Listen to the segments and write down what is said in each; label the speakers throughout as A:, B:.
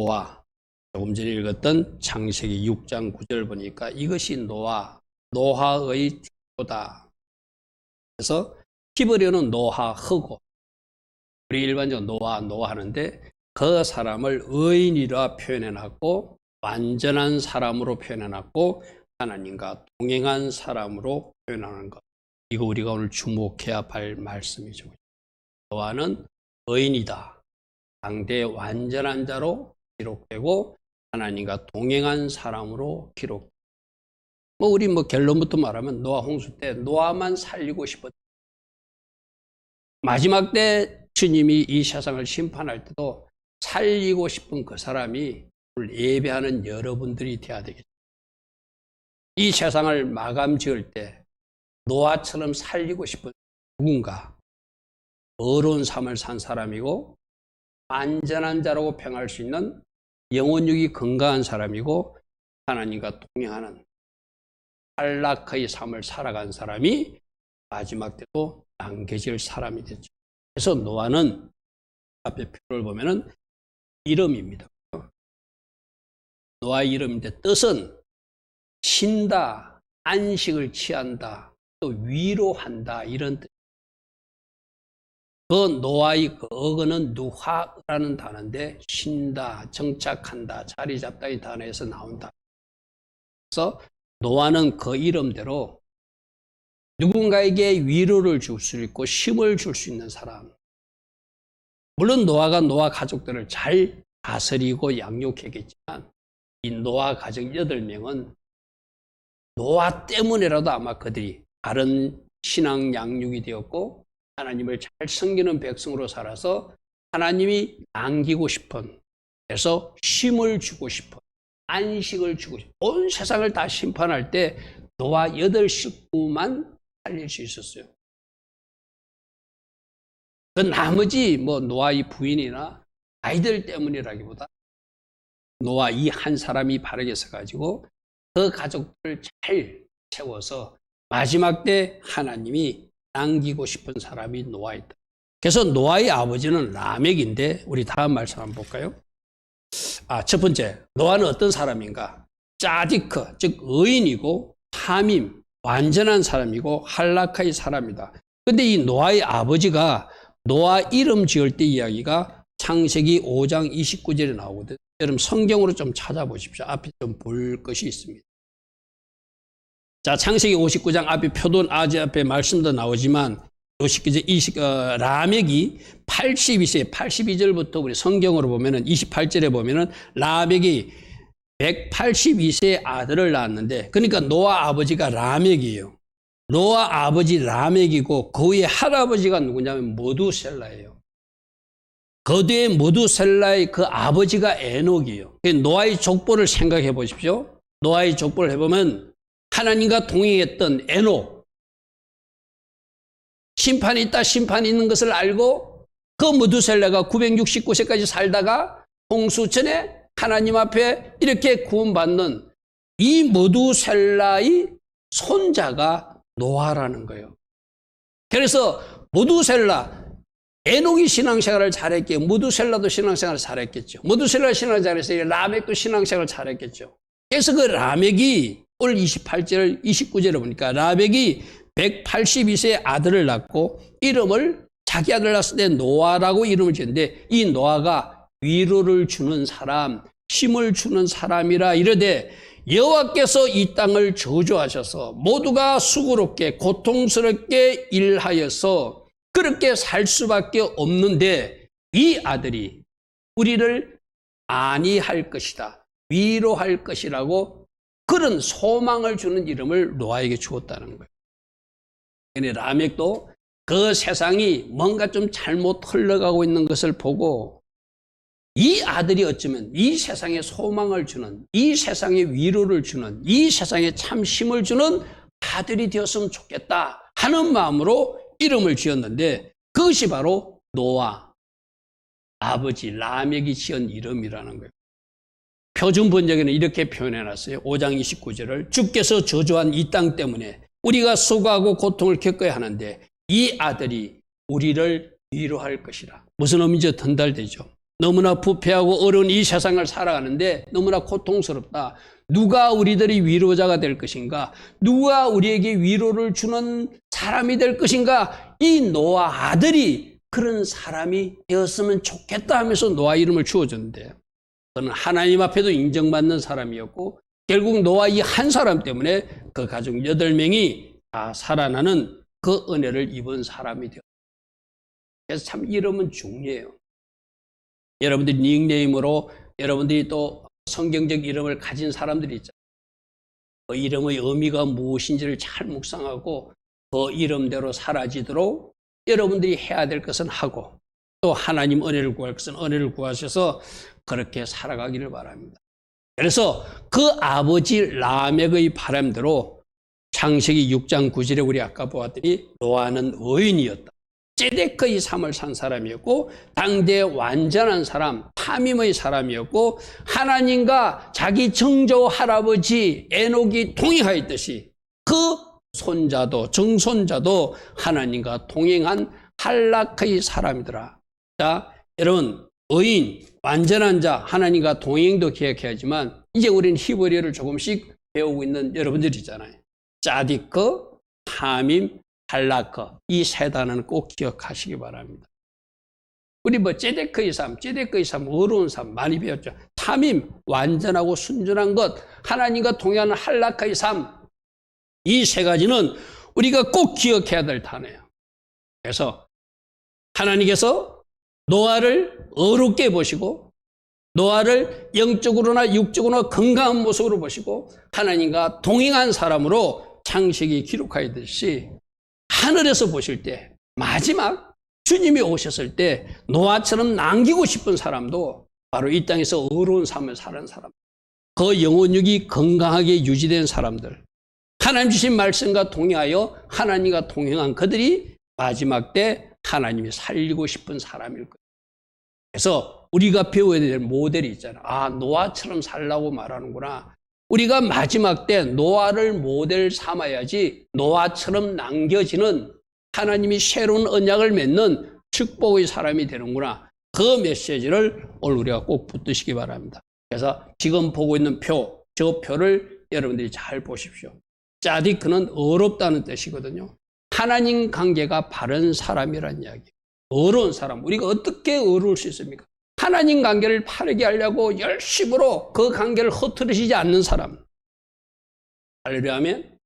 A: 노아, 조금 전에 읽었던 창세기 6장 9절 보니까 이것이 노아의 태도다. 그래서 히브리어는 노아흐고, 우리 일반적으로 노아 하는데 그 사람을 의인이라 표현해놨고 완전한 사람으로 표현해놨고 하나님과 동행한 사람으로 표현하는 것. 이거 우리가 오늘 주목해야 할 말씀이죠. 노아는 의인이다. 상대 완전한 자로 기록되고 하나님과 동행한 사람으로 기록. 우리 결론부터 말하면 노아 홍수 때 노아만 살리고 싶었다. 마지막 때 주님이 이 세상을 심판할 때도 살리고 싶은 그 사람이 오늘 예배하는 여러분들이 되어야 되겠죠. 이 세상을 마감 지을 때 노아처럼 살리고 싶은 누군가, 어려운 삶을 산 사람이고 완전한 자라고 평할 수 있는 영혼육이 건강한 사람이고 하나님과 동행하는 안락의 삶을 살아간 사람이 마지막 때도 남겨질 사람이 됐죠. 그래서 노아는 앞에 표를 보면은 이름입니다. 노아의 이름인데 뜻은 쉰다, 안식을 취한다, 또 위로한다 이런 뜻. 그 노아의 그 어근은 누하라는 단어인데 쉰다, 정착한다, 자리 잡다 이 단어에서 나온다. 그래서 노아는 그 이름대로 누군가에게 위로를 줄 수 있고 힘을 줄 수 있는 사람. 물론 노아가 노아 가족들을 잘 다스리고 양육했겠지만 이 노아 가족 8명은 노아 때문에라도 아마 그들이 바른 신앙 양육이 되었고 하나님을 잘 섬기는 백성으로 살아서 하나님이 남기고 싶은, 그래서 쉼을 주고 싶은, 안식을 주고 싶은, 온 세상을 다 심판할 때 노아 8식구만 살릴 수 있었어요. 그 나머지 노아의 부인이나 아이들 때문이라기보다 노아 이 한 사람이 바르게 서가지고 그 가족들을 잘 채워서 마지막 때 하나님이 남기고 싶은 사람이 노아였다. 그래서 노아의 아버지는 라멕인데 우리 다음 말씀 한번 볼까요? 첫 번째, 노아는 어떤 사람인가? 짜디크, 즉 의인이고 하밈, 완전한 사람이고 할라카의 사람이다. 근데 이 노아의 아버지가 노아 이름 지을 때 이야기가 창세기 5장 29절에 나오거든요. 여러분 성경으로 좀 찾아보십시오. 앞에 좀 볼 것이 있습니다. 자, 창세기 59장 앞에 표도 아주 앞에 말씀도 나오지만 라멕이 82세, 82절부터 우리 성경으로 보면은 28절에 보면은 라멕이 182세의 아들을 낳았는데, 그러니까 노아 아버지가 라멕이에요. 노아 아버지 라멕이고 그 위에 할아버지가 누구냐면 모두셀라예요. 그 뒤에 모두셀라의 그 아버지가 에녹이에요. 노아의 족보를 생각해 보십시오. 노아의 족보를 해보면 하나님과 동행했던 에녹, 심판이 있다, 심판이 있는 것을 알고 그 모두셀라가 969세까지 살다가 홍수 전에 하나님 앞에 이렇게 구원받는 이 모두셀라의 손자가 노아라는 거예요. 그래서 모두셀라, 에녹이 신앙생활을 잘했기에 모두셀라도 신앙생활을 잘했겠죠. 모두셀라 신앙생활을 잘해서 라멕도 신앙생활을 잘했겠죠. 그래서 그 라멕이 오늘 28절, 29절에 보니까 라멕이 182세의 아들을 낳고 이름을 자기 아들 낳았을 때 노아라고 이름을 지었는데 이 노아가 위로를 주는 사람, 힘을 주는 사람이라 이르되 여호와께서 이 땅을 저주하셔서 모두가 수고롭게 고통스럽게 일하여서 그렇게 살 수밖에 없는데 이 아들이 우리를 안위할 것이다, 위로할 것이라고 그런 소망을 주는 이름을 노아에게 주었다는 거예요. 그런데 라멕도 그 세상이 뭔가 좀 잘못 흘러가고 있는 것을 보고 이 아들이 어쩌면 이 세상에 소망을 주는, 이 세상에 위로를 주는, 이 세상에 참 힘을 주는 아들이 되었으면 좋겠다 하는 마음으로 이름을 지었는데 그것이 바로 노아 아버지 라멕이 지은 이름이라는 거예요. 표준 번역에는 이렇게 표현해놨어요. 5장 29절을 주께서 저주한 이 땅 때문에 우리가 수고하고 고통을 겪어야 하는데 이 아들이 우리를 위로할 것이라. 무슨 의미인지 전달되죠. 너무나 부패하고 어려운 이 세상을 살아가는데 너무나 고통스럽다. 누가 우리들이 위로자가 될 것인가? 누가 우리에게 위로를 주는 사람이 될 것인가? 이 노아 아들이 그런 사람이 되었으면 좋겠다 하면서 노아 이름을 주어줬는데, 그는 하나님 앞에도 인정받는 사람이었고 결국 노아 이 한 사람 때문에 그 가족 8명이 다 살아나는 그 은혜를 입은 사람이 되었습니다. 그래서 참 이름은 중요해요. 여러분들이 닉네임으로 여러분들이 또 성경적 이름을 가진 사람들이 있잖아요. 그 이름의 의미가 무엇인지를 잘 묵상하고 그 이름대로 사라지도록 여러분들이 해야 될 것은 하고, 또 하나님 은혜를 구할 것은 은혜를 구하셔서 그렇게 살아가기를 바랍니다. 그래서 그 아버지 라멕의 바람대로 창세기 6장 9절에 우리 아까 보았더니 노아는 의인이었다. ጼ데크의 삶을 산 사람이었고 당대 완전한 사람, 타밈의 사람이었고 하나님과 자기 정조 할아버지 에녹이 동행하였듯이 그 손자도 정손자도 하나님과 동행한 한락의 사람이더라. 자, 여러분, 의인, 완전한 자, 하나님과 동행도 기억해야지만 이제 우리는 히브리어를 조금씩 배우고 있는 여러분들이잖아요. 짜디크, 타밈, 할라크, 이 세 단어는 꼭 기억하시기 바랍니다. 우리 ጼ데크의 삶, 어려운 삶 많이 배웠죠. 타밈, 완전하고 순전한 것, 하나님과 동행하는 할라크의 삶, 이 세 가지는 우리가 꼭 기억해야 될 단어예요. 그래서 하나님께서 노아를 어렵게 보시고 노아를 영적으로나 육적으로나 건강한 모습으로 보시고 하나님과 동행한 사람으로 창세기 기록하였듯이 하늘에서 보실 때 마지막 주님이 오셨을 때 노아처럼 남기고 싶은 사람도 바로 이 땅에서 어려운 삶을 사는 사람, 그 영혼육이 건강하게 유지된 사람들, 하나님 주신 말씀과 동행하여 하나님과 동행한 그들이 마지막 때 하나님이 살리고 싶은 사람일 거예요. 그래서 우리가 배워야 될 모델이 있잖아요. 아, 노아처럼 살라고 말하는구나. 우리가 마지막 때 노아를 모델 삼아야지 노아처럼 남겨지는 하나님이 새로운 언약을 맺는 축복의 사람이 되는구나. 그 메시지를 오늘 우리가 꼭 붙드시기 바랍니다. 그래서 지금 보고 있는 표, 저 표를 여러분들이 잘 보십시오. 짜디크는 어렵다는 뜻이거든요. 하나님 관계가 바른 사람이란 이야기예요. 어려운 사람, 우리가 어떻게 어려울 수 있습니까? 하나님 관계를 바르게 하려고 열심으로 그 관계를 흐트러지지 않는 사람. 할렐루야 하면.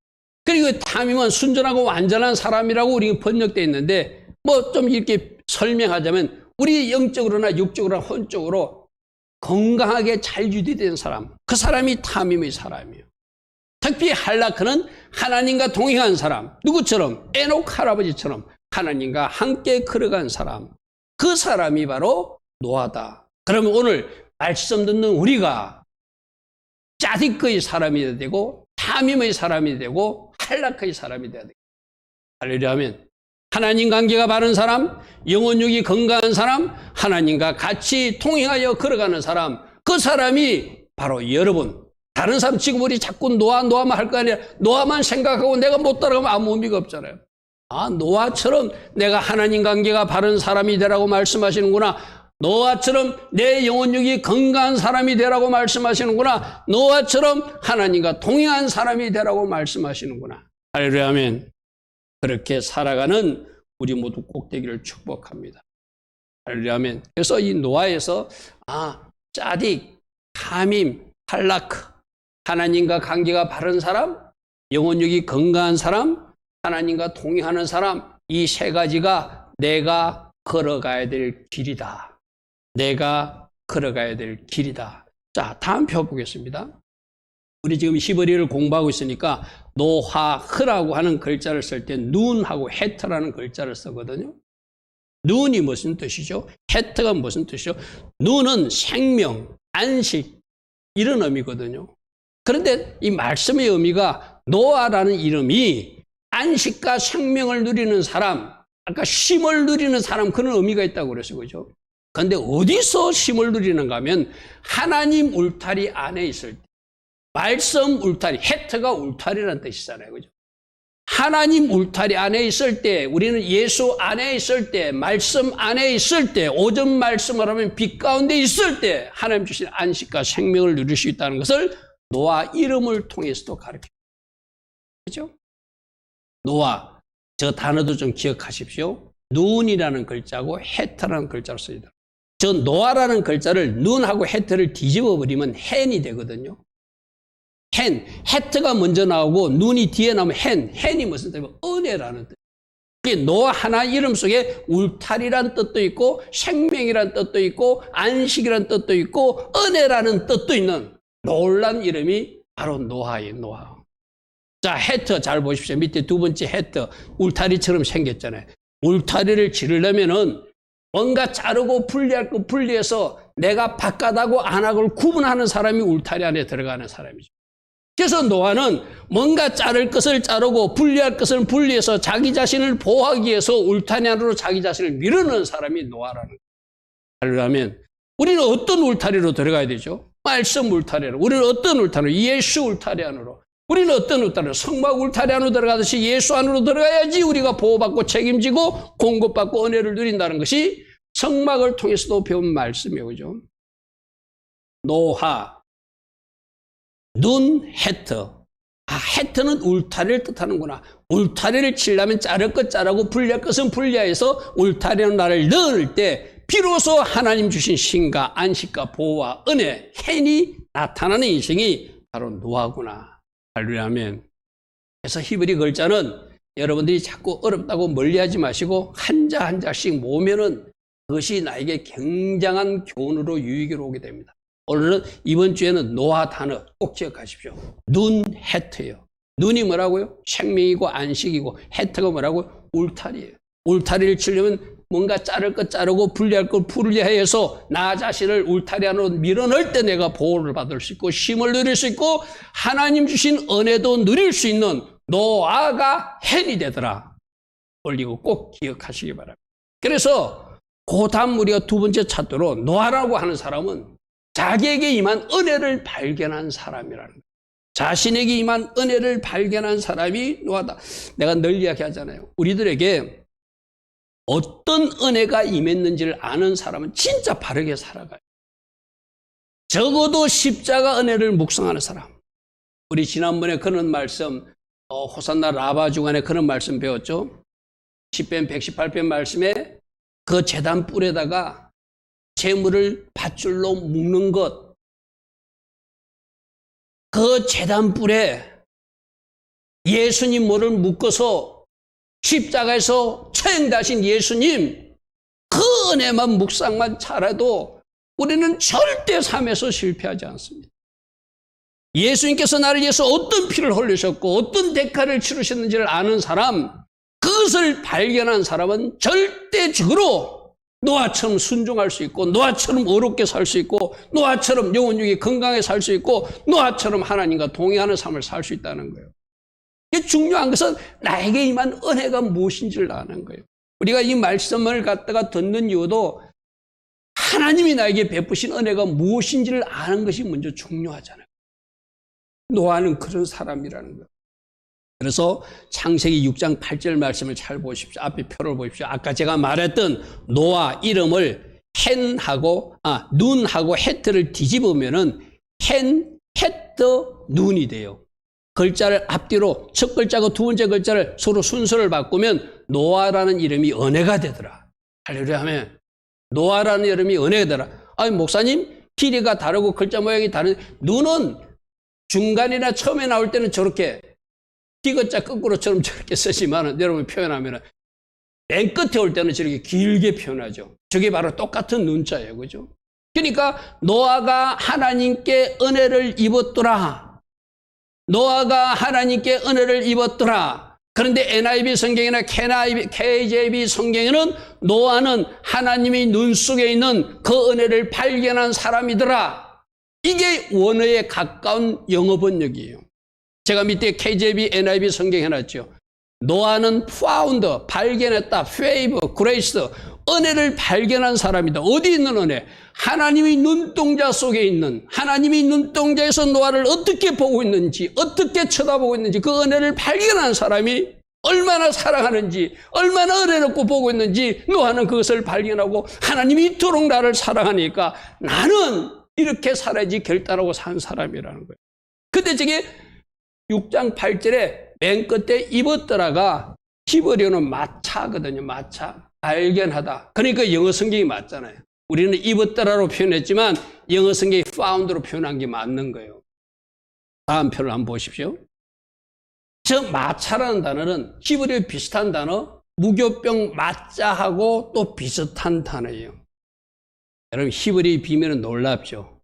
A: 그리고 타밈은 순전하고 완전한 사람이라고 우리가 번역되어 있는데 뭐 좀 이렇게 설명하자면 우리 영적으로나 육적으로나 혼적으로 건강하게 잘 유지된 사람, 그 사람이 타밈의 사람이에요. 특히 할라크는 하나님과 동행한 사람, 누구처럼? 에녹 할아버지처럼 하나님과 함께 걸어간 사람, 그 사람이 바로 노아다. 그러면 오늘 말씀 듣는 우리가 짜디크의 사람이 되고 타밈의 사람이 되고 할라크의 사람이 되어야 됩니다. 할렐루야 하면 하나님 관계가 바른 사람, 영혼육이 건강한 사람, 하나님과 같이 통행하여 걸어가는 사람, 그 사람이 바로 여러분. 다른 사람 지금 우리 자꾸 노아만 할 거 아니라 노아만 생각하고 내가 못 따라가면 아무 의미가 없잖아요. 아, 노아처럼 내가 하나님 관계가 바른 사람이 되라고 말씀하시는구나. 노아처럼 내 영혼육이 건강한 사람이 되라고 말씀하시는구나. 노아처럼 하나님과 동행한 사람이 되라고 말씀하시는구나. 할렐루야 아멘. 그렇게 살아가는 우리 모두 꼭 되기를 축복합니다. 할렐루야 아멘. 그래서 이 노아에서 짜딕, 타밈, 할라크, 하나님과 관계가 바른 사람, 영혼육이 건강한 사람, 하나님과 동행하는 사람, 이 세 가지가 내가 걸어가야 될 길이다. 내가 걸어가야 될 길이다. 자, 다음 표 보겠습니다. 우리 지금 히브리어를 공부하고 있으니까 노화흐라고 하는 글자를 쓸 때 눈하고 헤트라는 글자를 쓰거든요. 눈이 무슨 뜻이죠? 헤트가 무슨 뜻이죠? 눈은 생명, 안식 이런 의미거든요. 그런데 이 말씀의 의미가 노아라는 이름이 안식과 생명을 누리는 사람, 아까 쉼을 누리는 사람 그런 의미가 있다고 그랬어요. 그죠? 그런데 어디서 쉼을 누리는가 하면 하나님 울타리 안에 있을 때 말씀 울타리, 헤트가 울타리라는 뜻이잖아요. 그죠? 하나님 울타리 안에 있을 때, 우리는 예수 안에 있을 때, 말씀 안에 있을 때, 오전 말씀을 하면 빛 가운데 있을 때 하나님 주신 안식과 생명을 누릴 수 있다는 것을 노아 이름을 통해서도 가르쳐요. 그죠? 노아, 저 단어도 좀 기억하십시오. 눈이라는 글자고 헤트라는 글자로 쓰이다. 저 노아라는 글자를 눈하고 헤트를 뒤집어 버리면 헨이 되거든요. 헨, 헤트가 먼저 나오고 눈이 뒤에 나오면 헨이 무슨 뜻이냐면 은혜라는 뜻. 노아 하나 이름 속에 울타리란 뜻도 있고 생명이란 뜻도 있고 안식이란 뜻도 있고 은혜라는 뜻도 있는 놀란 이름이 바로 노아예요. 노아. 자, 헤트 잘 보십시오. 밑에 두 번째 헤트, 울타리처럼 생겼잖아요. 울타리를 지르려면은 뭔가 자르고 분리할 거 분리해서 내가 바깥하고 안하고를 구분하는 사람이 울타리 안에 들어가는 사람이죠. 그래서 노아는 뭔가 자를 것을 자르고 분리할 것을 분리해서 자기 자신을 보호하기 위해서 울타리 안으로 자기 자신을 밀어넣은 사람이 노아라는 거예요. 그러면 우리는 어떤 울타리로 들어가야 되죠? 말씀 울타리로. 우리는 어떤 울타리로? 예수 울타리 안으로. 우리는 어떤 울타리로? 성막 울타리 안으로 들어가듯이 예수 안으로 들어가야지 우리가 보호받고 책임지고 공급받고 은혜를 누린다는 것이 성막을 통해서도 배운 말씀이에요. 그죠? 노아, 눈, 헤트. 헤트는 울타리를 뜻하는구나. 울타리를 치려면 자를 것 자르고 분리할 것은 분리해서 울타리는 나를 넣을 때 비로소 하나님 주신 신과 안식과 보호와 은혜, 헨이 나타나는 인생이 바로 노아구나. 할렐루야면. 그래서 히브리 글자는 여러분들이 자꾸 어렵다고 멀리하지 마시고 한자 한자씩 모으면은 그것이 나에게 굉장한 교훈으로 유익으로 오게 됩니다. 오늘은 이번 주에는 노아 단어 꼭 기억하십시오. 눈, 헤트예요. 눈이 뭐라고요? 생명이고 안식이고 헤트가 뭐라고요? 울타리예요. 울타리를 치려면 뭔가 자를 것 자르고 분리할 것 분리해서 나 자신을 울타리 안으로 밀어넣을 때 내가 보호를 받을 수 있고 쉼을 누릴 수 있고 하나님 주신 은혜도 누릴 수 있는 노아가 헨이 되더라. 올리고 꼭 기억하시기 바랍니다. 그래서 그 다음 우리가 두 번째 차도로 노아라고 하는 사람은 자기에게 임한 은혜를 발견한 사람이라는 거예요. 자신에게 임한 은혜를 발견한 사람이 노아다. 내가 늘 이야기하잖아요. 우리들에게 어떤 은혜가 임했는지를 아는 사람은 진짜 바르게 살아가요. 적어도 십자가 은혜를 묵상하는 사람. 우리 지난번에 그런 말씀, 호산나 라바 주간에 그런 말씀 배웠죠. 10편 118편 말씀에 그 제단 뿔에다가 재물을 밧줄로 묶는 것. 그 제단 뿔에 예수님 모를 묶어서 십자가에서 처형되신 예수님 그 은혜만 묵상만 잘해도 우리는 절대 삶에서 실패하지 않습니다. 예수님께서 나를 위해서 어떤 피를 흘리셨고 어떤 대가를 치르셨는지를 아는 사람, 그것을 발견한 사람은 절대적으로 노아처럼 순종할 수 있고 노아처럼 어렵게 살 수 있고 노아처럼 영혼육이 건강하게 살 수 있고 노아처럼 하나님과 동행하는 삶을 살 수 있다는 거예요. 이게 중요한 것은 나에게 임한 은혜가 무엇인지를 아는 거예요. 우리가 이 말씀을 갖다가 듣는 이유도 하나님이 나에게 베푸신 은혜가 무엇인지를 아는 것이 먼저 중요하잖아요. 노아는 그런 사람이라는 거예요. 그래서 창세기 6장 8절 말씀을 잘 보십시오. 앞에 표를 보십시오. 아까 제가 말했던 노아 이름을 눈하고 헤트를 뒤집으면은 헤트, 눈이 돼요. 글자를 앞뒤로 첫 글자고 두 번째 글자를 서로 순서를 바꾸면 노아라는 이름이 은혜가 되더라. 할렐루야 하면 노아라는 이름이 은혜가 되더라. 아니 목사님 길이가 다르고 글자 모양이 다른 눈은 중간이나 처음에 나올 때는 저렇게 디귿자 거꾸로처럼 저렇게 쓰지만 여러분 표현하면 맨 끝에 올 때는 저렇게 길게 표현하죠. 저게 바로 똑같은 눈자예요. 그죠? 그러니까 노아가 하나님께 은혜를 입었더라. 노아가 하나님께 은혜를 입었더라. 그런데 NIV 성경이나 KJV 성경에는 노아는 하나님이 눈 속에 있는 그 은혜를 발견한 사람이더라. 이게 원어에 가까운 영어 번역이에요. 제가 밑에 KJV, NIV 성경 해놨죠. 노아는 found, 발견했다, favor, grace, 은혜를 발견한 사람이다. 어디 있는 은혜? 하나님이 눈동자 속에 있는, 하나님이 눈동자에서 노아를 어떻게 보고 있는지, 어떻게 쳐다보고 있는지 그 은혜를 발견한 사람이 얼마나 사랑하는지, 얼마나 은혜롭고 보고 있는지 노아는 그것을 발견하고 하나님이 이토록 나를 사랑하니까 나는 이렇게 살아야지 결단하고 산 사람이라는 거예요. 근데 저게 6장 8절에 맨 끝에 입었더라가 히브리어는 마차거든요. 마차. 발견하다. 그러니까 영어 성경이 맞잖아요. 우리는 입었더라로 표현했지만 영어 성경이 found로 표현한 게 맞는 거예요. 다음 표를 한번 보십시오. 저 마차라는 단어는 히브리어 비슷한 단어, 무교병 마자하고 또 비슷한 단어예요. 여러분 히브리 비밀은 놀랍죠.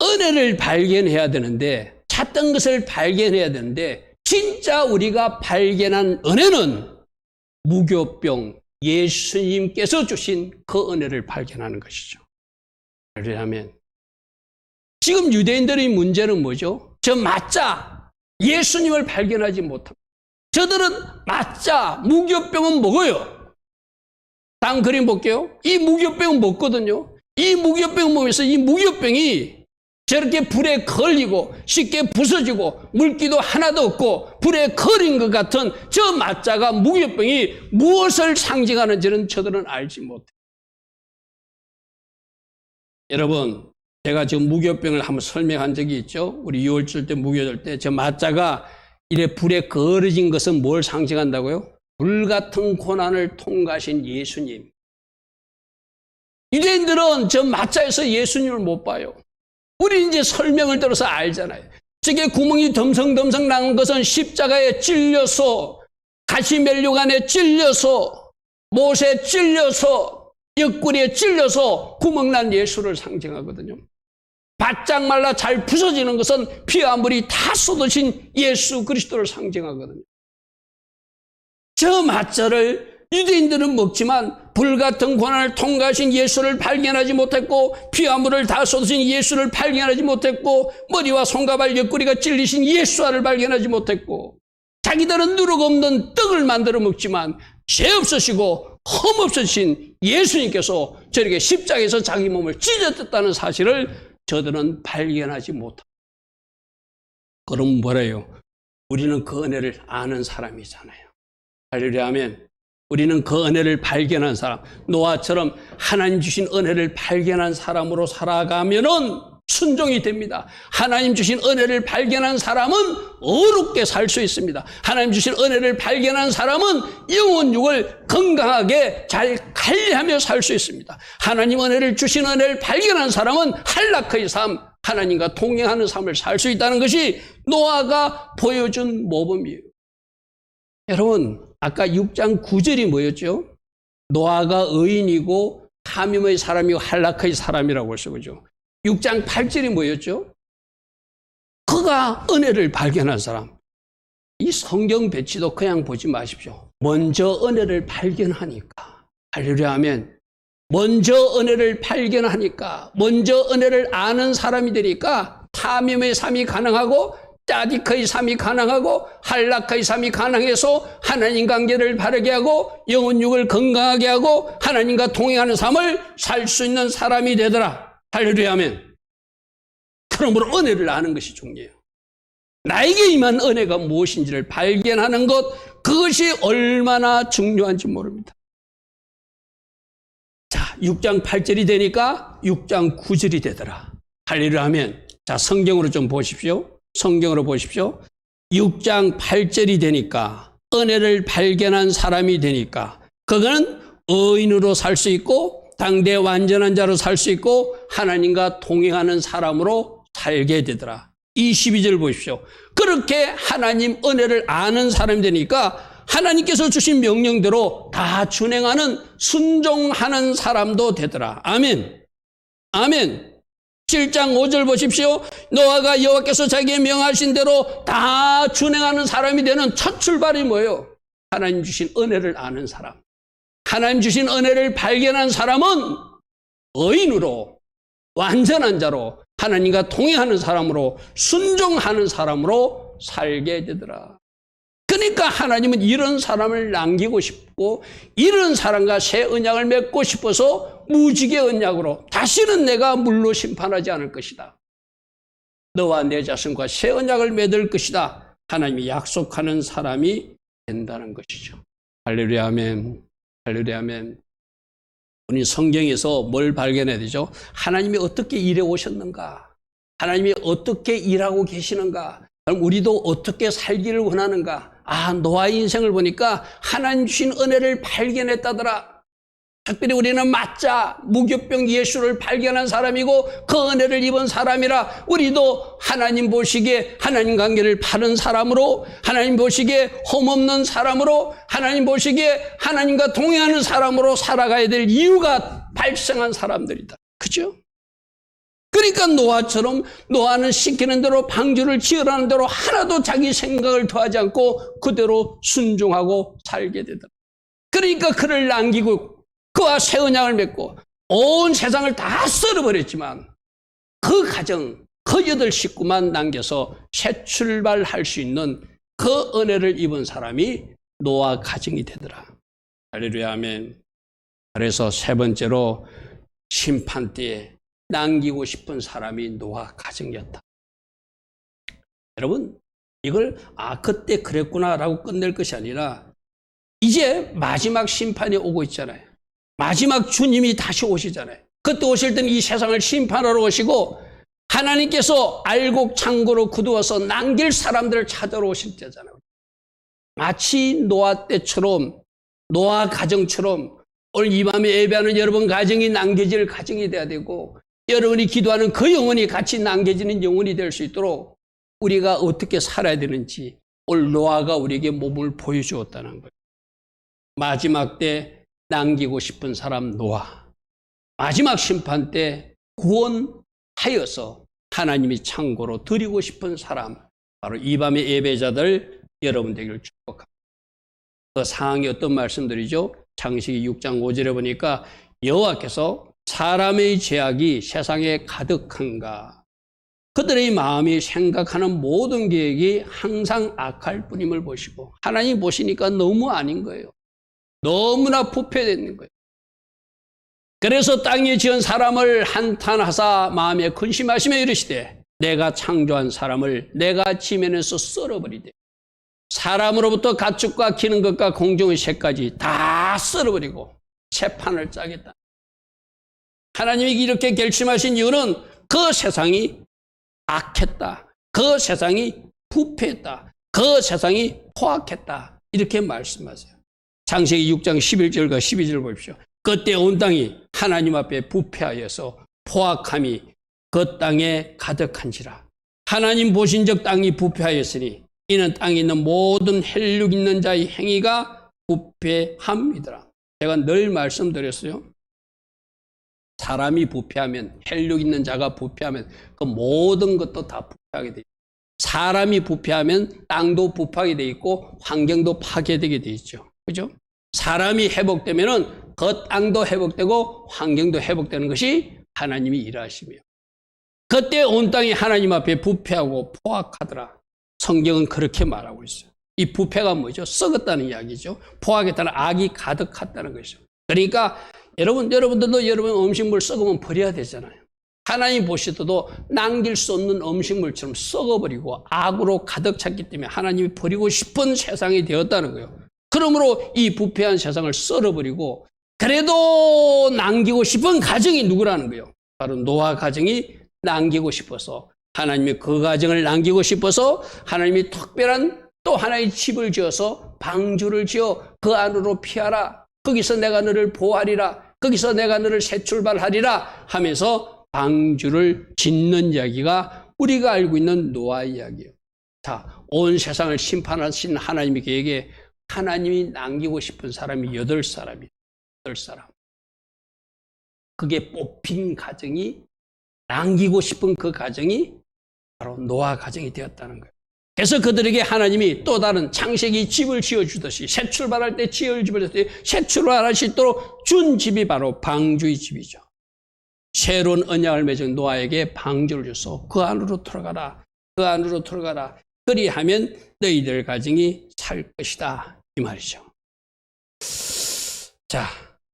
A: 은혜를 발견해야 되는데, 찾던 것을 발견해야 되는데, 진짜 우리가 발견한 은혜는 무교병 예수님께서 주신 그 은혜를 발견하는 것이죠. 그러려면 지금 유대인들의 문제는 뭐죠? 저 마자 예수님을 발견하지 못합니다. 저들은 마자 무교병은 먹어요. 다음 그림 볼게요. 이 무교병은 먹거든요. 이 무교병 먹으면서 이 무교병이 저렇게 불에 걸리고 쉽게 부서지고 물기도 하나도 없고 불에 걸린 것 같은 저 마자가 무교병이 무엇을 상징하는지는 저들은 알지 못해요. 여러분, 제가 지금 무교병을 한번 설명한 적이 있죠. 우리 6월절 때 무교절 때 저 마자가 이래 불에 걸어진 것은 뭘 상징한다고요? 불 같은 고난을 통과하신 예수님. 유대인들은 저 마자에서 예수님을 못 봐요. 우리 이제 설명을 들어서 알잖아요. 저게 구멍이 덤성덤성 나는 것은 십자가에 찔려서, 가시면류관에 찔려서, 못에 찔려서, 옆구리에 찔려서 구멍난 예수를 상징하거든요. 바짝 말라 잘 부서지는 것은 피와 물이 다 쏟으신 예수 그리스도를 상징하거든요. 저 마자를 유대인들은 먹지만 불같은 고난을 통과하신 예수를 발견하지 못했고, 피와 물을 다 쏟으신 예수를 발견하지 못했고, 머리와 손과 발 옆구리가 찔리신 예수와를 발견하지 못했고, 자기들은 누룩 없는 떡을 만들어 먹지만 죄 없으시고 흠 없으신 예수님께서 저렇게 십자가에서 자기 몸을 찢어졌다는 사실을 저들은 발견하지 못합니다. 그럼 뭐래요? 우리는 그 은혜를 아는 사람이잖아요. 할렐루야 하면 우리는 그 은혜를 발견한 사람, 노아처럼 하나님 주신 은혜를 발견한 사람으로 살아가면은 순종이 됩니다. 하나님 주신 은혜를 발견한 사람은 어렵게 살 수 있습니다. 하나님 주신 은혜를 발견한 사람은 영혼육을 건강하게 잘 관리하며 살 수 있습니다. 하나님 은혜를 주신 은혜를 발견한 사람은 한락의 삶, 하나님과 동행하는 삶을 살 수 있다는 것이 노아가 보여준 모범이에요. 여러분, 아까 6장 9절이 뭐였죠? 노아가 의인이고 하밈의 사람이고 한락의 사람이라고 했어요. 그죠? 6장 8절이 뭐였죠? 그가 은혜를 발견한 사람. 이 성경 배치도 그냥 보지 마십시오. 먼저 은혜를 발견하니까. 할렐루야 하면 먼저 은혜를 발견하니까, 먼저 은혜를 아는 사람이 되니까 하밈의 삶이 가능하고 짜디크의 삶이 가능하고 한락의 삶이 가능해서 하나님 관계를 바르게 하고 영혼육을 건강하게 하고 하나님과 동행하는 삶을 살 수 있는 사람이 되더라. 할렐루야 하면. 그러므로 은혜를 아는 것이 중요해요. 나에게 임한 은혜가 무엇인지를 발견하는 것, 그것이 얼마나 중요한지 모릅니다. 자, 6장 8절이 되니까 6장 9절이 되더라. 할렐루야 하면, 자, 성경으로 좀 보십시오. 성경으로 보십시오. 6장 8절이 되니까, 은혜를 발견한 사람이 되니까, 그거는 의인으로 살 수 있고 당대 완전한 자로 살 수 있고 하나님과 동행하는 사람으로 살게 되더라. 22절 보십시오. 그렇게 하나님 은혜를 아는 사람이 되니까 하나님께서 주신 명령대로 다 준행하는, 순종하는 사람도 되더라. 아멘. 아멘. 7장 5절 보십시오. 노아가 여호와께서 자기의 명하신 대로 다 준행하는 사람이 되는 첫 출발이 뭐예요? 하나님 주신 은혜를 아는 사람. 하나님 주신 은혜를 발견한 사람은 의인으로, 완전한 자로, 하나님과 동행하는 사람으로, 순종하는 사람으로 살게 되더라. 그러니까 하나님은 이런 사람을 남기고 싶고 이런 사람과 새 언약을 맺고 싶어서 무지개 언약으로 다시는 내가 물로 심판하지 않을 것이다. 너와 내 자손과 새 언약을 맺을 것이다. 하나님이 약속하는 사람이 된다는 것이죠. 할렐루야 아멘. 할렐루야 아멘. 우리 성경에서 뭘 발견해야 되죠? 하나님이 어떻게 일해 오셨는가? 하나님이 어떻게 일하고 계시는가? 그럼 우리도 어떻게 살기를 원하는가? 아, 노아의 인생을 보니까 하나님 주신 은혜를 발견했다더라. 특별히 우리는 맞자 무교병 예수를 발견한 사람이고 그 은혜를 입은 사람이라 우리도 하나님 보시기에 하나님 관계를 바른 사람으로, 하나님 보시기에 험없는 사람으로, 하나님 보시기에 하나님과 동행하는 사람으로 살아가야 될 이유가 발생한 사람들이다. 그죠? 그러니까 노아처럼 노아는 시키는 대로 방주를 지으라는 대로 하나도 자기 생각을 더하지 않고 그대로 순종하고 살게 되더라. 그러니까 그를 남기고 그와 새 언약을 맺고 온 세상을 다 썰어버렸지만 그 가정, 그 8 식구만 남겨서 새 출발할 수 있는 그 은혜를 입은 사람이 노아 가정이 되더라. 할렐루야 아멘. 그래서 세 번째로 심판 때에 남기고 싶은 사람이 노아 가정이었다. 여러분, 이걸 그때 그랬구나라고 끝낼 것이 아니라 이제 마지막 심판이 오고 있잖아요. 마지막 주님이 다시 오시잖아요. 그때 오실 때는 이 세상을 심판하러 오시고 하나님께서 알곡창고로 거두어서 남길 사람들을 찾아러 오실 때잖아요. 마치 노아 때처럼, 노아 가정처럼 오늘 이 밤에 예배하는 여러분 가정이 남겨질 가정이 돼야 되고 여러분이 기도하는 그 영혼이 같이 남겨지는 영혼이 될 수 있도록 우리가 어떻게 살아야 되는지 오늘 노아가 우리에게 몸을 보여주었다는 거예요. 마지막 때 남기고 싶은 사람 노아, 마지막 심판 때 구원하여서 하나님이 창고로 드리고 싶은 사람, 바로 이 밤의 예배자들 여러분 되기를 축복합니다. 그 상황이 어떤 말씀들이죠? 창세기 6장 5절에 보니까 여호와께서 사람의 죄악이 세상에 가득한가, 그들의 마음이 생각하는 모든 계획이 항상 악할 뿐임을 보시고, 하나님 보시니까 너무 아닌 거예요. 너무나 부패되는 거예요. 그래서 땅에 지은 사람을 한탄하사 마음에 근심하시며 이르시되 내가 창조한 사람을 내가 지면에서 썰어버리되 사람으로부터 가축과 기는 것과 공중의 새까지 다 썰어버리고 재판을 짜겠다. 하나님이 이렇게 결심하신 이유는 그 세상이 악했다, 그 세상이 부패했다, 그 세상이 포악했다, 이렇게 말씀하세요. 창세기 6장 11절과 12절 보십시오. 그때 온 땅이 하나님 앞에 부패하여서 포악함이 그 땅에 가득한지라. 하나님 보신 적 땅이 부패하였으니 이는 땅에 있는 모든 혈육 있는 자의 행위가 부패함이더라. 제가 늘 말씀드렸어요. 사람이 부패하면, 혈육 있는 자가 부패하면 그 모든 것도 다 부패하게 돼 있어요. 사람이 부패하면 땅도 부패하게 돼 있고 환경도 파괴되게 돼 있죠. 그죠? 사람이 회복되면은 그 땅도 회복되고 환경도 회복되는 것이 하나님이 일하시며, 그때 온 땅이 하나님 앞에 부패하고 포악하더라. 성경은 그렇게 말하고 있어요. 이 부패가 뭐죠? 썩었다는 이야기죠. 포악했다는 악이 가득했다는 것이죠. 그러니까 여러분들도 여러분 음식물 썩으면 버려야 되잖아요. 하나님 보시더도 남길 수 없는 음식물처럼 썩어버리고 악으로 가득 찼기 때문에 하나님이 버리고 싶은 세상이 되었다는 거예요. 그러므로 이 부패한 세상을 썰어버리고 그래도 남기고 싶은 가정이 누구라는 거예요? 바로 노아 가정이 남기고 싶어서, 하나님이 그 가정을 남기고 싶어서 하나님이 특별한 또 하나의 집을 지어서 방주를 지어 그 안으로 피하라, 거기서 내가 너를 보호하리라, 거기서 내가 너를 새 출발하리라 하면서 방주를 짓는 이야기가 우리가 알고 있는 노아 이야기예요. 자, 온 세상을 심판하신 하나님의 계획에 하나님이 남기고 싶은 사람이 8사람이에요. 8사람. 그게 뽑힌 가정이, 남기고 싶은 그 가정이 바로 노아 가정이 되었다는 거예요. 그래서 그들에게 하나님이 또 다른 창세기 집을 지어주듯이, 새 출발할 때 집을 지어주듯이 새 출발할 수 있도록 준 집이 바로 방주의 집이죠. 새로운 언약을 맺은 노아에게 방주를 줘서 그 안으로 들어가라, 그 안으로 들어가라, 그리하면 너희들 가정이 살 것이다, 이 말이죠. 자,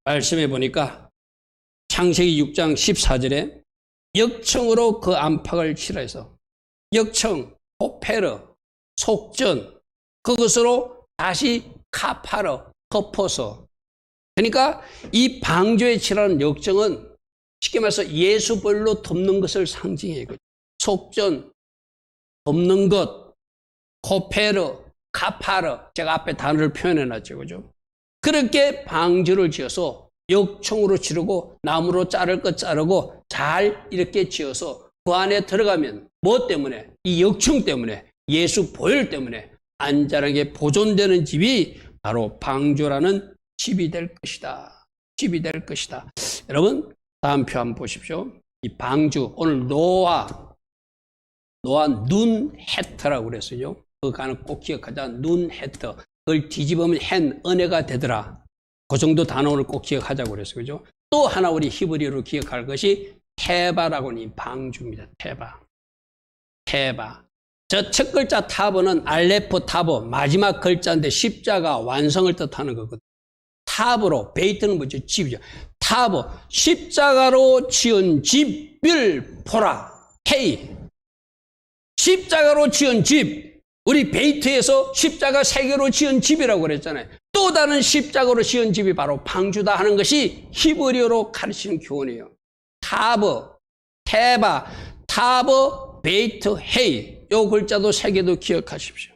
A: 말씀해 보니까 창세기 6장 14절에 역청으로 그 안팎을 칠해서, 역청, 포페르, 속전, 그것으로 다시 카파러, 덮어서. 그러니까 이 방주에 칠하는 역정은 쉽게 말해서 예수벌로 덮는 것을 상징해요. 속전, 덮는 것, 코페르, 카파르. 제가 앞에 단어를 표현해 놨죠. 그죠? 그렇게 방주를 지어서 역청으로 지르고 나무로 자를 것 자르고 잘 이렇게 지어서 그 안에 들어가면 뭐 때문에? 이 역청 때문에, 예수 보혈 때문에 안전하게 보존되는 집이 바로 방주라는 집이 될 것이다. 집이 될 것이다. 여러분, 다음 표 한번 보십시오. 이 방주, 오늘 노아 눈 헤터라고 그랬어요. 그거는 꼭 기억하자. 눈 헤터. 그걸 뒤집으면 헨, 은혜가 되더라. 그 정도 단어를 꼭 기억하자고 그랬어요. 그죠? 또 하나 우리 히브리어로 기억할 것이 테바라고 하는 방주입니다. 테바. 저 첫 글자 타버는 알레프 타버, 마지막 글자인데 십자가 완성을 뜻하는 거거든요. 타버로, 베이트는 뭐죠? 집이죠. 타버, 십자가로 지은 집을 보라. 헤이. 십자가로 지은 집. 우리 베이트에서 십자가 3개로 지은 집이라고 그랬잖아요. 또 다른 십자가로 지은 집이 바로 방주다 하는 것이 히브리어로 가르치는 교훈이에요. 타버, 테바, 타버, 베이트, 헤이. 요 글자도 3개도 기억하십시오.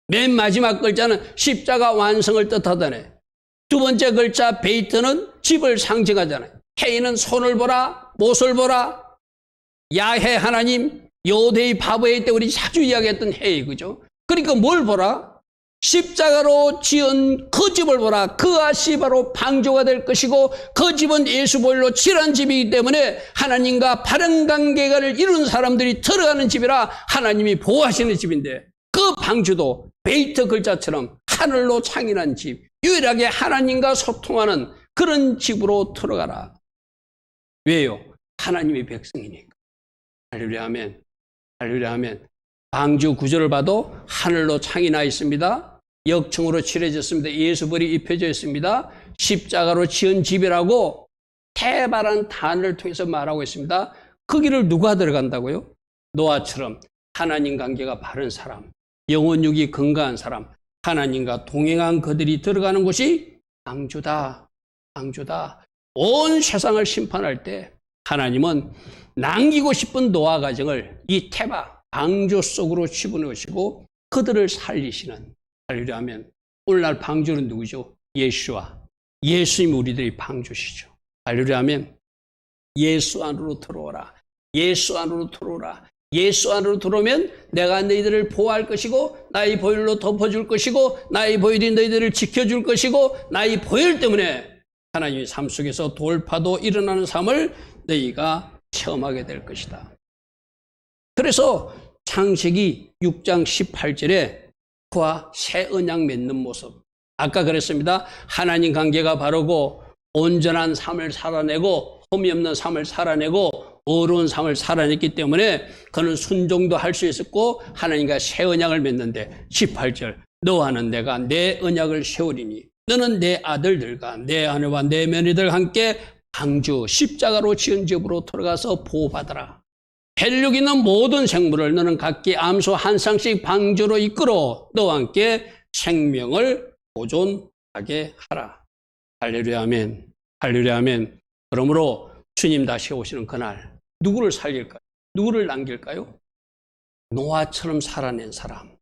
A: 맨 마지막 글자는 십자가 완성을 뜻하다네. 두 번째 글자 베이트는 집을 상징하잖아요. 헤이는 손을 보라, 못을 보라. 야훼 하나님, 여호대의 바보의 때 우리 자주 이야기했던 헤이, 그죠? 그러니까 뭘 보라? 십자가로 지은 그 집을 보라. 그 아시 바로 방주가 될 것이고 그 집은 예수보혈로 칠한 집이기 때문에 하나님과 바른 관계를 이룬 사람들이 들어가는 집이라 하나님이 보호하시는 집인데 그 방주도 베이트 글자처럼 하늘로 창인한 집, 유일하게 하나님과 소통하는 그런 집으로 들어가라. 왜요? 하나님의 백성이니까. 할렐루야 아멘. 할렐루야 아멘. 방주 구조를 봐도 하늘로 창이 나 있습니다. 역청으로 칠해졌습니다. 예수벌이 입혀져 있습니다. 십자가로 지은 집이라고 테바라는 단어를 통해서 말하고 있습니다. 거기를 누가 들어간다고요? 노아처럼 하나님 관계가 바른 사람, 영혼육이 건강한 사람, 하나님과 동행한 그들이 들어가는 곳이 방주다. 방주다. 온 세상을 심판할 때 하나님은 남기고 싶은 노아 가정을 이 테바, 방주 속으로 집어넣으시고 그들을 살리시는. 할렐루야 하면 오늘날 방주는 누구죠? 예수와 예수님 우리들이 방주시죠. 할렐루야 하면 예수 안으로 들어오라. 예수 안으로 들어오라. 예수 안으로 들어오면 내가 너희들을 보호할 것이고 나의 보혈로 덮어줄 것이고 나의 보혈이 너희들을 지켜줄 것이고 나의 보혈 때문에 하나님의 삶 속에서 돌파도 일어나는 삶을 너희가 체험하게 될 것이다. 그래서 창세기 6장 18절에 그와 새 언약 맺는 모습. 아까 그랬습니다. 하나님 관계가 바르고 온전한 삶을 살아내고 흠이 없는 삶을 살아내고 어려운 삶을 살아냈기 때문에 그는 순종도 할 수 있었고 하나님과 새 언약을 맺는데 18절 너와는 내가 내 언약을 세우리니 너는 내 아들들과 내 아내와 내 며느리들 함께 방주 십자가로 지은 집으로 들어가서 보호받아라. 혈육 있는 모든 생물을 너는 각기 암소 한 쌍씩 방주로 이끌어 너와 함께 생명을 보존하게 하라. 할렐루야 아멘. 할렐루야 아멘. 그러므로 주님 다시 오시는 그날 누구를 살릴까요? 누구를 남길까요? 노아처럼 살아낸 사람,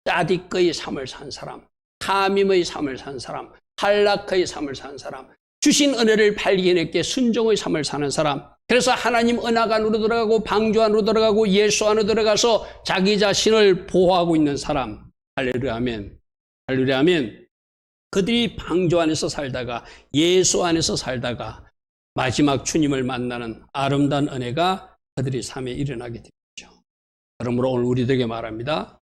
A: 짜디꺼의 삶을 산 사람, 하밈의 삶을 산 사람, 할락의 삶을 산 사람, 주신 은혜를 발견했기에 순종의 삶을 사는 사람. 그래서 하나님 언약 안으로 들어가고 방주 안으로 들어가고 예수 안으로 들어가서 자기 자신을 보호하고 있는 사람. 할렐루야 아멘. 할렐루야 아멘. 그들이 방주 안에서 살다가 예수 안에서 살다가 마지막 주님을 만나는 아름다운 은혜가 그들의 삶에 일어나게 되죠. 그러므로 오늘 우리들에게 말합니다.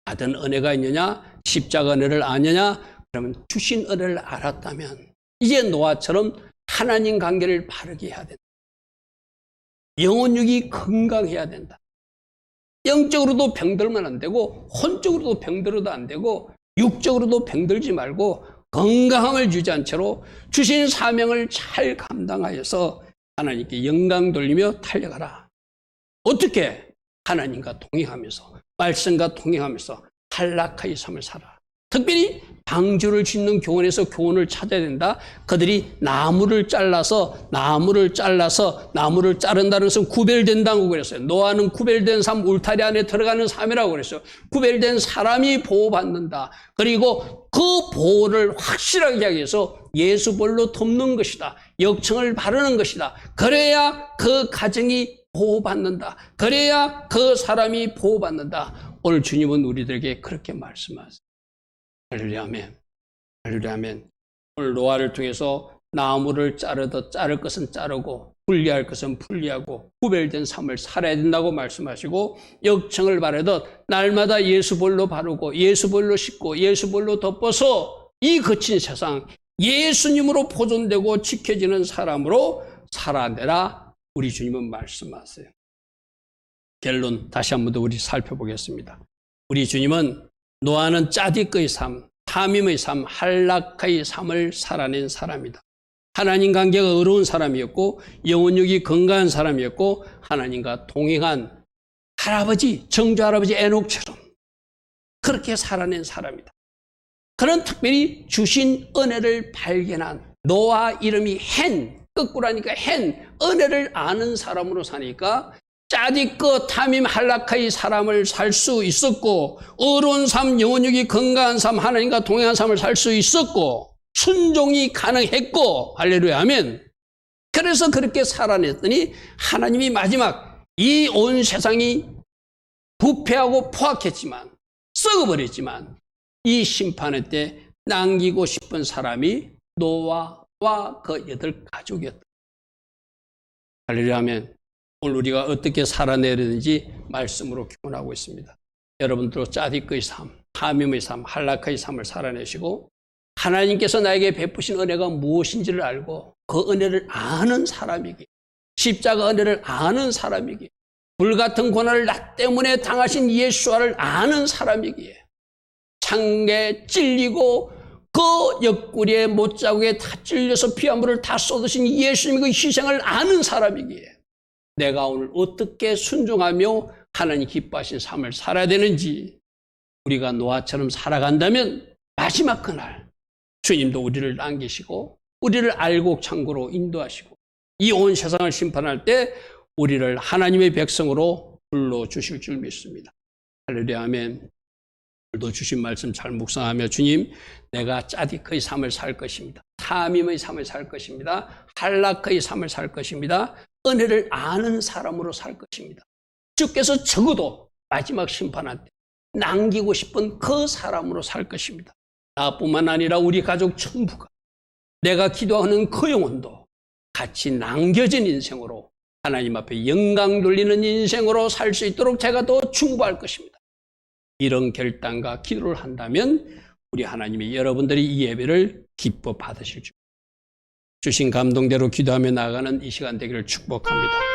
A: 받은 은혜가 있느냐? 십자가 은혜를 아느냐? 그러면 주신 은혜를 알았다면 이제 노아처럼 하나님 관계를 바르게 해야 된다. 영혼육이 건강해야 된다. 영적으로도 병들면 안 되고 혼적으로도 병들어도 안 되고 육적으로도 병들지 말고 건강함을 유지한 채로 주신 사명을 잘 감당하여서 하나님께 영광 돌리며 달려가라. 어떻게? 하나님과 동행하면서 말씀과 동행하면서 한락하의 삶을 살아. 특별히 방주를 짓는 교원에서 교원을 찾아야 된다. 그들이 나무를 자른다는 것은 구별된다고 그랬어요. 노아는 구별된 삶, 울타리 안에 들어가는 삶이라고 그랬어요. 구별된 사람이 보호받는다. 그리고 그 보호를 확실하게 하기 위해서 예수벌로 덮는 것이다. 역청을 바르는 것이다. 그래야 그 가정이 보호받는다. 그래야 그 사람이 보호받는다. 오늘 주님은 우리들에게 그렇게 말씀하세요. 할렐루야 아멘. 할렐루야 아멘. 오늘 노아를 통해서 나무를 자르듯 자를 것은 자르고 분리할 것은 분리하고 구별된 삶을 살아야 된다고 말씀하시고, 역청을 바르듯 날마다 예수볼로 바르고 예수볼로 씻고 예수볼로 덮어서 이 거친 세상 예수님으로 보존되고 지켜지는 사람으로 살아내라. 우리 주님은 말씀하세요. 결론 다시 한 번 더 우리 살펴보겠습니다. 우리 주님은 노아는 짜디크의 삶, 탐임의 삶, 한락의 삶을 살아낸 사람이다. 하나님 관계가 어려운 사람이었고 영혼력이 건강한 사람이었고 하나님과 동행한 할아버지, 정조 할아버지 에녹처럼 그렇게 살아낸 사람이다. 그런 특별히 주신 은혜를 발견한 노아 이름이 헨, 거꾸로 하니까 헨, 은혜를 아는 사람으로 사니까 짜디크 탐임 할락의 사람을 살 수 있었고, 어려운 삶, 영혼력이 건강한 삶, 하나님과 동행한 삶을 살 수 있었고, 순종이 가능했고, 할렐루야 아멘. 그래서 그렇게 살아냈더니 하나님이 마지막 이 온 세상이 부패하고 포악했지만, 썩어버렸지만 이 심판의 때 남기고 싶은 사람이 노아와 그 8가족이었다. 할렐루야 아멘. 오늘 우리가 어떻게 살아내야 되는지 말씀으로 교훈하고 있습니다. 여러분들도 짜디크의 삶, 탐임의 삶, 할락의 삶을 살아내시고 하나님께서 나에게 베푸신 은혜가 무엇인지를 알고 그 은혜를 아는 사람이기에, 십자가 은혜를 아는 사람이기에, 불같은 고난을 나 때문에 당하신 예수와를 아는 사람이기에, 창에 찔리고 그 옆구리에 못자국에 다 찔려서 피와 물을 다 쏟으신 예수님의 그 희생을 아는 사람이기에 내가 오늘 어떻게 순종하며 하나님 기뻐하신 삶을 살아야 되는지, 우리가 노아처럼 살아간다면 마지막 그날 주님도 우리를 남기시고 우리를 알곡 창고로 인도하시고 이 온 세상을 심판할 때 우리를 하나님의 백성으로 불러주실 줄 믿습니다. 할렐루야 아멘. 오늘도 주신 말씀 잘 묵상하며, 주님, 내가 짜디크의 삶을 살 것입니다. 탐임의 삶을 살 것입니다. 할락의 삶을 살 것입니다. 은혜를 아는 사람으로 살 것입니다. 주께서 적어도 마지막 심판할 때 남기고 싶은 그 사람으로 살 것입니다. 나뿐만 아니라 우리 가족 전부가, 내가 기도하는 그 영혼도 같이 남겨진 인생으로 하나님 앞에 영광 돌리는 인생으로 살 수 있도록 제가 더 충고할 것입니다. 이런 결단과 기도를 한다면 우리 하나님이 여러분들이 이 예배를 기뻐 받으실 줄, 주신 감동대로 기도하며 나아가는 이 시간 되기를 축복합니다.